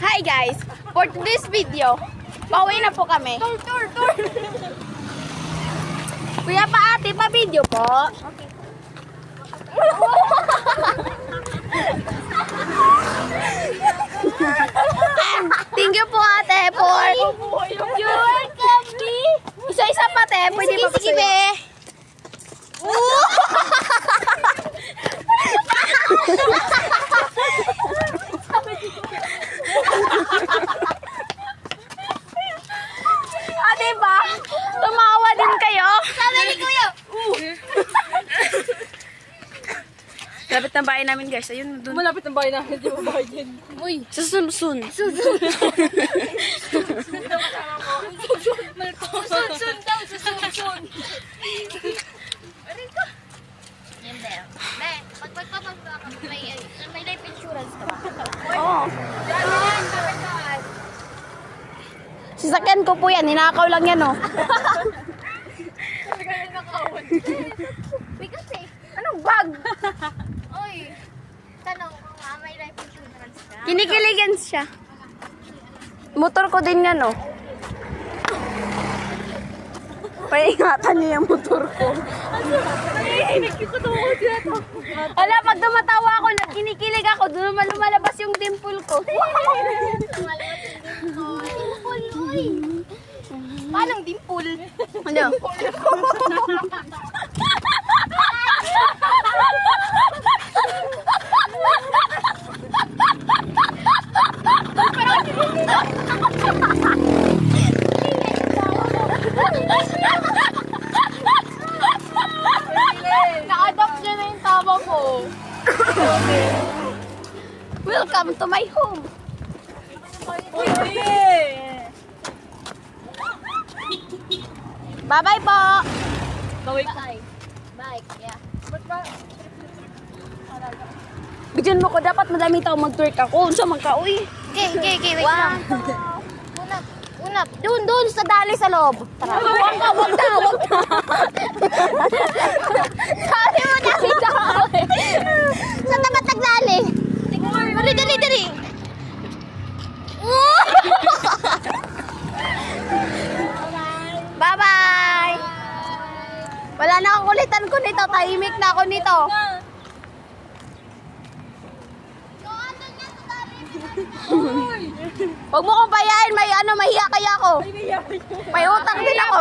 Hi guys! For this video, pauwi na po kami. Tour! Kuya pa ate, pa video po. Okay. Thank you po ate for your candy. Isa-isa pa te, pwede pa sige be. Ate ba? Tumawa din kayo? Sabi ni kuya. Lapit ng bahay namin guys. Ayun doon. Malapit ng bahay namin. Di ba bahay din? Uy, susun. Susun daw. Susun. Yan there. Be, pag magpapagawa ka, may life insurance ka ba? Oo. Sasakyan ko po yan. Ninakaw lang yan oh. Bigat eh. Anong bag? Oy, tanong ko nga, may life insurance ka? Kinikiligan siya. Motor ko din yan oh. Paingatan niyo yung motor ko. Ala, pag dumatawa ako, kinikilig ako, doon naman lumalabas yung dimple ko. Dimple, uy. Paano dimple? Ano? Na-adopt niya na yung tama ko. Welcome to my home. Bye-bye po. Bike, yeah. Bigyan mo ko, dapat madami tao mag-twerk ako. Unsa man ka, uy. Okay, wait lang. Unap. Doon sa dali sa loob. Tara. Wag na. Sabi mo dami tao eh. Sa tapat nagdali. Dali. Bye-bye. Wala na akong kulitan ko nito. Tahimik na ako nito. Huwag mo kong payain. May mahiya kaya ako. May utang din ako.